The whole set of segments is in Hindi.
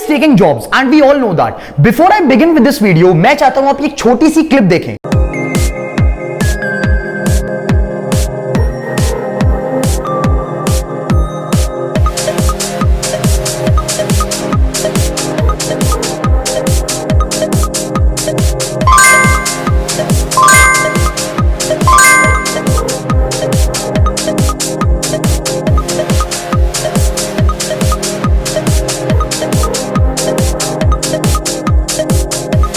taking jobs and we all know that. Before I begin with this video, मैं चाहता हूं आप एक छोटी सी क्लिप देखें।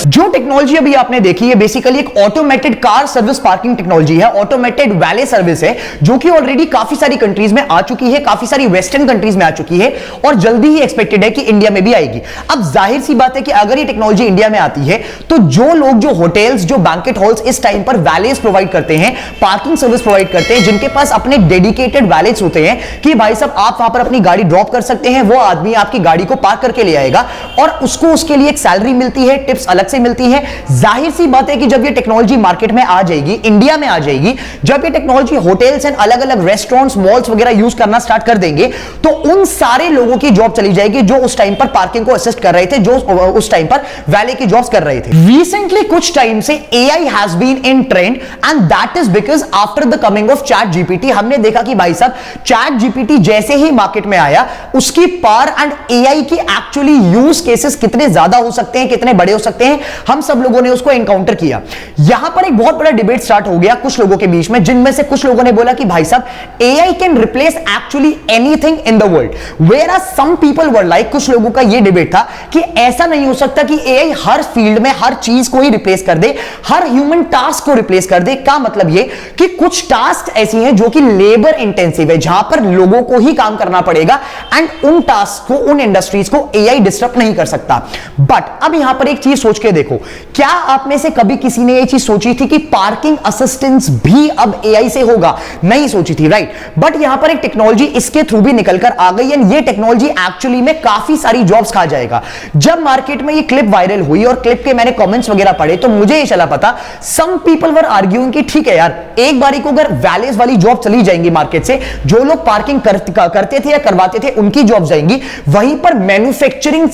जो टेक्नोलॉजी अभी आपने देखी है बेसिकली एक automated car service parking technology है, ऑटोमेटेड वैले सर्विस है, जो कि ऑलरेडी काफी सारी कंट्रीज में आ चुकी है, काफी सारी वेस्टर्न कंट्रीज में आ चुकी है और जल्दी ही एक्सपेक्टेड है कि इंडिया में भी आएगी। अब जाहिर सी बात है कि अगर ये टेक्नोलॉजी इंडिया में आती है तो जो लोग जो होटल्स, जो बैंकेट हॉल्स इस टाइम पर वैलेस प्रोवाइड करते हैं, पार्किंग सर्विस प्रोवाइड करते हैं, जिनके पास अपने डेडिकेटेड वैलेट्स होते हैं कि भाई साहब आप वहां पर अपनी गाड़ी ड्रॉप कर सकते हैं, वो आदमी आपकी गाड़ी को पार्क करके ले आएगा और उसको उसके लिए एक सैलरी मिलती है, टिप्स अलग से मिलती है। जाहिर सी बात है कि जब ये टेक्नोलॉजी मार्केट में आ जाएगी, इंडिया में आ जाएगी, जब ये टेक्नोलॉजी होटल्स एंड अलग अलग रेस्टोरेंट्स, मॉल्स वगैरह यूज करना स्टार्ट कर देंगे तो उन सारे लोगों की जॉब चली जाएगी जो उस टाइम पर पार्किंग को असिस्ट कर रहे थे, जो उस टाइम पर वैले की जॉब्स कर रहे थे। रिसेंटली कुछ टाइम से AI has been in trend and that is because after the coming of ChatGPT हमने देखा कि भाई साहब चैट जीपीटी जैसे ही मार्केट में आया उसकी पावर एंड एआई की एक्चुअली यूज केसेस कितने ज्यादा हो सकते हैं, कितने बड़े हो सकते हैं, हम सब लोगों ने उसको एनकाउंटर किया। यहां पर एक बहुत बड़ा डिबेट स्टार्ट हो गया कुछ लोगों के बीच में, जिनमें से कुछ लोगों ने बोला कि भाई साहब AI can replace actually anything in the world, where are some people were like, कुछ लोगों का यह डिबेट था कि ऐसा नहीं हो सकता कि एआई हर फील्ड में हर चीज को ही रिप्लेस कर दे, हर ह्यूमन टास्क को रिप्लेस कर दे। का मतलब यह कि कुछ टास्क ऐसी हैं जो कि लेबर इंटेंसिव है, जहां पर लोगों को ही काम करना पड़ेगा एंड उन टास्क को, उन इंडस्ट्रीज को एआई डिस्टर्ब नहीं कर सकता। बट अब यहां पर एक चीज सोच के देखो, क्या आप में से कभी किसी ने यह चीज सोची थी कि पार्किंग असिस्टेंस भी अब एआई से होगा? नहीं सोची थी, राइट? बट यहां पर एक टेक्नोलॉजी इसके थ्रू भी निकलकर आ गई एंड ये टेक्नोलॉजी एक्चुअली में काफी सारी जॉब्स खा जाएगा। जब मार्केट में ये क्लिप वायरल हुई और क्लिप के मैंने कमेंट्स वगैरह पढ़े तो मुझे ये चला पता, सम पीपल वर आर्ग्यूइंग कि ठीक है यार, एक बारी को अगर वैलेस वाली जॉब चली जाएंगी मार्केट से, जो लोग पार्किंग करते थे या करवाते थे उनकी जॉब जाएंगी, वहीं पर मैन्युफैक्चरिंग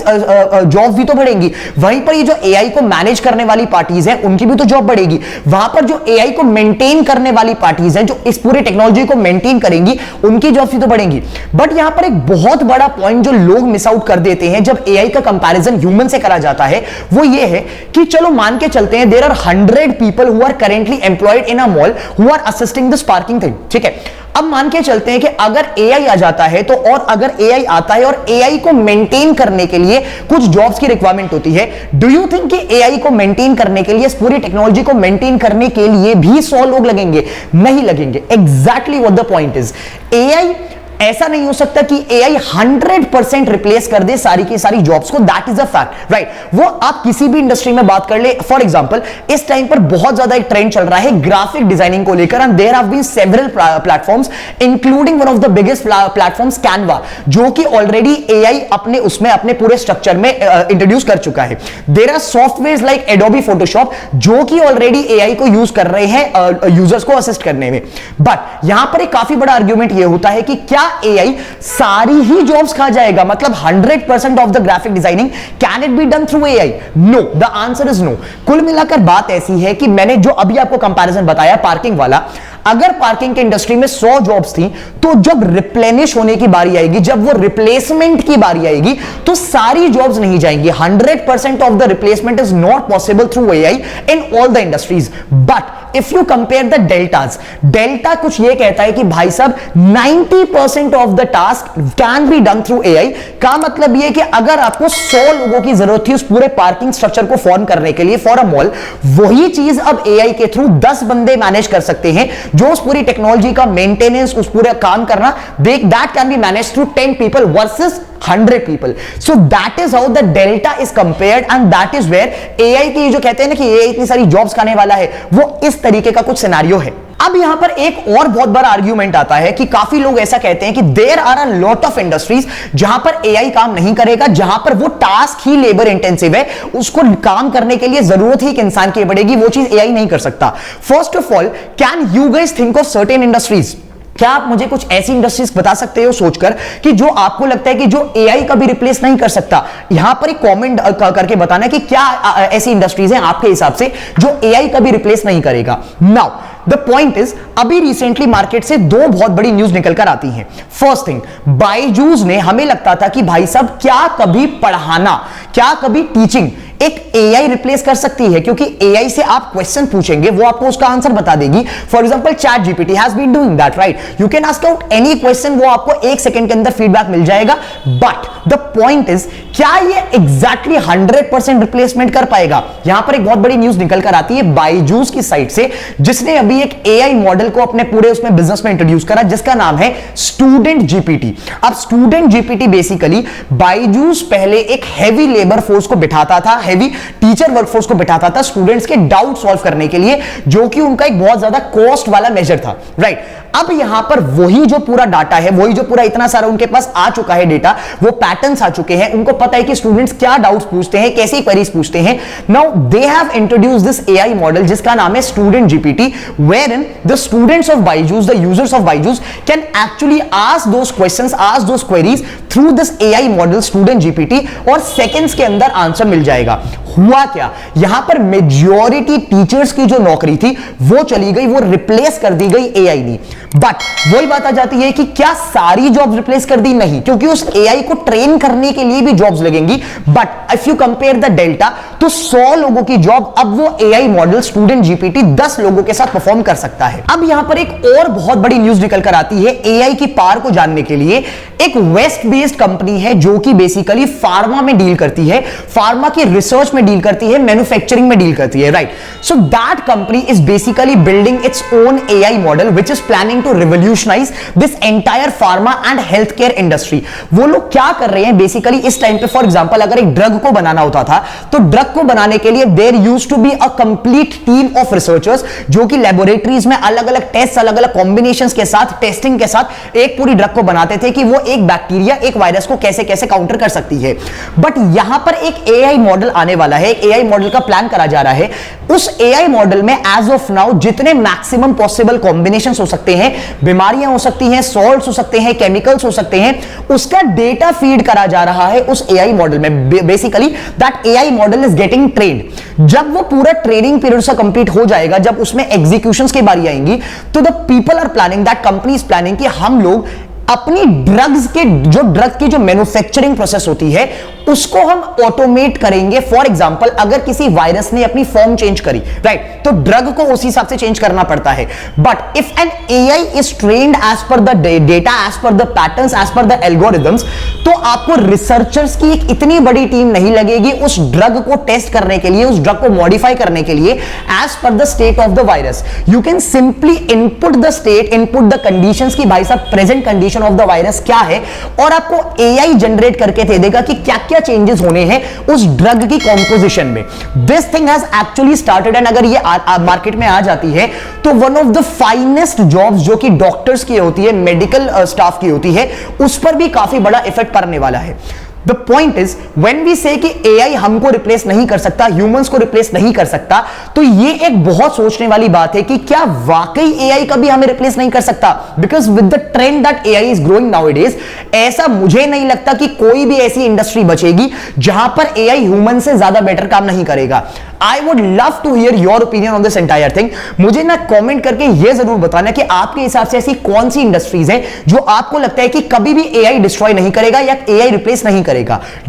जॉब भी तो बढ़ेंगी, वहीं पर ये जो एआई को मैनेज करने वाली पार्टीज हैं उनकी भी तो जॉब बढ़ेगी, वहां पर जो एआई को मेंटेन करने वाली पार्टीज हैं जो इस पूरी टेक्नोलॉजी को मेंटेन करेंगी उनकी जॉब भी तो बढ़ेंगी। बट यहां पर एक बहुत बड़ा पॉइंट जो लोग मिस आउट कर देते हैं जब एआई का कंपैरिजन ह्यूमन से करा जाता है, वो ये है कि चलो मान के चलते हैं there are 100 people who are currently employed in a mall who are assisting this parking thing, ठीक है? अब मान के चलते हैं कि अगर एआई आ जाता है तो, और अगर एआई आता है और एआई को मेंटेन करने के लिए कुछ जॉब्स की रिक्वायरमेंट होती है, डू यू थिंक कि एआई को मेंटेन करने के लिए, इस पूरी टेक्नोलॉजी को मेंटेन करने के लिए भी 100 लोग लगेंगे? नहीं लगेंगे। Exactly what the point is, AI ऐसा नहीं हो सकता कि एआई 100% रिप्लेस कर दे सारी की सारी जॉब्स को, that is a fact, right? वो आप किसी भी इंडस्ट्री में बात कर ले, फॉर एग्जांपल इस टाइम पर बहुत ज्यादा एक ट्रेंड चल रहा है ग्राफिक डिजाइनिंग को लेकर and there have been several platforms including one of the biggest platforms Canva, जो कि ऑलरेडी एआई अपने उसमें अपने पूरे स्ट्रक्चर में इंट्रोड्यूस कर चुका है। There are softwares like Adobe Photoshop जो कि ऑलरेडी एआई को यूज कर रहे हैं यूजर्स को असिस्ट करने में। बट यहां पर एक काफी बड़ा आर्ग्यूमेंट यह होता है कि क्या एआई सारी ही जॉब्स खा जाएगा? मतलब 100% of the graphic designing can it be done through AI? No, the answer is no. कुल मिलाकर बात ऐसी है कि मैंने जो अभी आपको कंपैरिजन बताया पार्किंग वाला, अगर पार्किंग के इंडस्ट्री में 100 जॉब्स थी तो जब रिप्लेनिश होने की बारी आएगी, जब वो रिप्लेसमेंट की बारी आएगी तो सारी जॉब्स नहीं जाएंगी। 100% of the replacement is not possible through AI in all the industries. But if you compare the deltas, delta कुछ ये कहता है कि भाई साहब 90% of the task can be done through AI. का मतलब ये कि अगर आपको 100 लोगों की जरूरत थी उस पूरे पार्किंग स्ट्रक्चर को फॉर्म करने के लिए फॉर अ मॉल, वही चीज अब एआई के थ्रू 10 बंदे मैनेज कर सकते हैं, जो उस पूरी टेक्नोलॉजी का मेंटेनेंस, उस पूरे काम करना, that can be manage through 10 people versus 100 people. So that is how the delta is compared and that is where AI की जो कहते हैं ना कि AI इतनी सारी जॉब्स खाने वाला है, वो इस तरीके का कुछ सिनेरियो है। अब यहां पर एक और बहुत बड़ा आर्ग्यूमेंट आता है कि काफी लोग ऐसा कहते हैं कि there are a lot of industries जहां पर एआई काम नहीं करेगा, जहां पर वो टास्क ही लेबर इंटेंसिव है, उसको काम करने के लिए जरूरत ही एक इंसान की पड़ेगी, वो चीज एआई नहीं कर सकता। First of all, can you guys think of certain industries क्या आप मुझे कुछ ऐसी इंडस्ट्रीज बता सकते हो सोचकर कि जो आपको लगता है कि जो एआई कभी रिप्लेस नहीं कर सकता? यहां पर एक कमेंट करके बताना कि क्या ऐसी इंडस्ट्रीज हैं आपके हिसाब से जो एआई कभी रिप्लेस नहीं करेगा। नाउ द पॉइंट इज, अभी रिसेंटली मार्केट से दो बहुत बड़ी न्यूज निकल कर आती हैं। फर्स्ट थिंग, बायजूस ने, हमें लगता था कि भाई साहब क्या कभी पढ़ाना, क्या कभी टीचिंग एक एआई रिप्लेस कर सकती है? क्योंकि एआई से आप क्वेश्चन पूछेंगे, वो आपको उसका आंसर बता देगी। For example ChatGPT has been doing that, right? You can ask out any question, वो आपको 1 सेकंड के अंदर फीडबैक मिल जाएगा। बट द पॉइंट इज, क्या ये एग्जैक्टली 100% रिप्लेसमेंट कर पाएगा? यहां पर एक बहुत बड़ी न्यूज निकल कर आती है बायजूस की साइड से, जिसने अभी एक एआई मॉडल को अपने पूरे उसमें बिजनेस में इंट्रोड्यूस करा, जिसका नाम है स्टूडेंट जीपीटी। अब स्टूडेंट जीपीटी बेसिकली, बायजूस पहले एक हैवी लेबर फोर्स को बिठाता था, हैवी टीचर वर्कफोर्स को बिठाता था स्टूडेंट्स के डाउट सॉल्व करने के लिए, जो कि उनका एक बहुत ज्यादा कॉस्ट वाला मेजर था, राइट? अब यहां पर वही जो पूरा डाटा है, वही जो पूरा इतना सारा उनके पास आ चुका है डेटा, वो पैटर्न्स आ चुके हैं, उनको पता है कि स्टूडेंट्स क्या डाउट्स पूछते हैं, कैसी क्वेरीज पूछते हैं। Now they have introduced this AI model जिसका नाम है student GPT, wherein the students of Byju's, the users of Byju's can actually ask those questions, ask those queries through this AI model student GPT, और सेकंड्स के अंदर आंसर मिल जाएगा। हुआ क्या, यहां पर मेजॉरिटी टीचर्स की जो नौकरी थी वो चली गई, वो रिप्लेस कर दी गई एआई ने। बट वही बात आ जाती है कि क्या सारी जॉब्स रिप्लेस कर दी? नहीं, क्योंकि उस एआई को ट्रेन करने के लिए भी जॉब्स लगेंगी। But if you compare the delta, तो 100 लोगों की जॉब अब वो एआई मॉडल स्टूडेंट जीपीटी 10 लोगों के साथ परफॉर्म कर सकता है। अब यहां पर एक और बहुत बड़ी न्यूज निकल कर आती है एआई की पावर को जानने के लिए। एक वेस्ट बेस्ड कंपनी है जो कि बेसिकली फार्मा में डील करती है, फार्मा की रिसर्च में डील करती है, मैन्युफैक्चरिंग में डील करती है, right? So that company is basically building its own AI model which is planning to revolutionise this entire pharma and health care industry. वो लोग क्या कर रहे हैं बेसिकली इस टाइम पे, फॉर एग्जांपल अगर एक ड्रग को बनाना होता था, तो ड्रग को बनाने के लिए there used to be a complete team of researchers जो कि लेबोरेटरीज में अलग अलग टेस्ट, अलग अलग कॉम्बिनेशंस के साथ, टेस्टिंग के साथ एक पूरी ड्रग को बनाते थे कि वो एक बैक्टीरिया, एक वायरस को कैसे कैसे काउंटर कर सकती है। बट यहां पर एक एआई मॉडल आने वाला है, एक एआई मॉडल का प्लान करा जा रहा है। उस एआई मॉडल में एज ऑफ नाउ जितने मैक्सिमम पॉसिबल कॉम्बिनेशंस हो सकते हैं, बीमारियां हो सकती हैं, सॉल्ट्स हो सकते हैं, केमिकल्स हो सकते हैं, उसका डेटा फीड करा जा रहा है उस एआई मॉडल में। Basically that AI model is getting trained. जब वो पूरा ट्रेनिंग पीरियड से कंप्लीट हो जाएगा, जब उसमें एग्जीक्यूशंस की बारी आएंगी, तो the people are planning, that company is planning कि हम लोग अपनी ड्रग्स के ड्रग की जो मैन्युफैक्चरिंग प्रोसेस होती है उसको हम ऑटोमेट करेंगे। फॉर एग्जांपल अगर किसी वायरस ने अपनी फॉर्म चेंज करी, राइट, तो ड्रग को उसी हिसाब से चेंज करना पड़ता है। But if an AI is trained as per the data, as per the patterns, as per the algorithms, तो आपको रिसर्चर्स की एक इतनी बड़ी टीम नहीं लगेगी उस ड्रग को टेस्ट करने के लिए, उस ड्रग को मॉडिफाई करने के लिए as per the state of the virus. You can simply input the state, input the conditions की भाई साहब present condition of the virus क्या है, और आपको एआई जनरेट करके दे देगा कि क्या क्या चेंजेस होने हैं उस ड्रग की कॉम्पोजिशन में। This thing has actually started, and अगर ये मार्केट में आ जाती है तो one of the finest jobs जो कि डॉक्टर्स की होती है, मेडिकल स्टाफ की होती है, उस पर भी काफी बड़ा इफेक्ट पड़ने वाला है। The point is, when we say कि AI हमको रिप्लेस नहीं कर सकता, ह्यूमंस को रिप्लेस नहीं कर सकता, तो ये एक बहुत सोचने वाली बात है कि क्या वाकई AI कभी हमें रिप्लेस नहीं कर सकता? Because with the trend that AI is growing nowadays, ऐसा मुझे नहीं लगता कि कोई भी ऐसी इंडस्ट्री बचेगी जहां पर AI ह्यूमन से ज्यादा बेटर काम नहीं करेगा। I would love to hear your opinion on this entire thing. मुझे ना कमेंट करके ये जरूर बताना कि आपके हिसाब से ऐसी कौन सी इंडस्ट्रीज है जो आपको लगता है कि कभी भी AI डिस्ट्रॉय नहीं करेगा या AI रिप्लेस नहीं करेगा।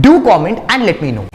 Do comment and let me know.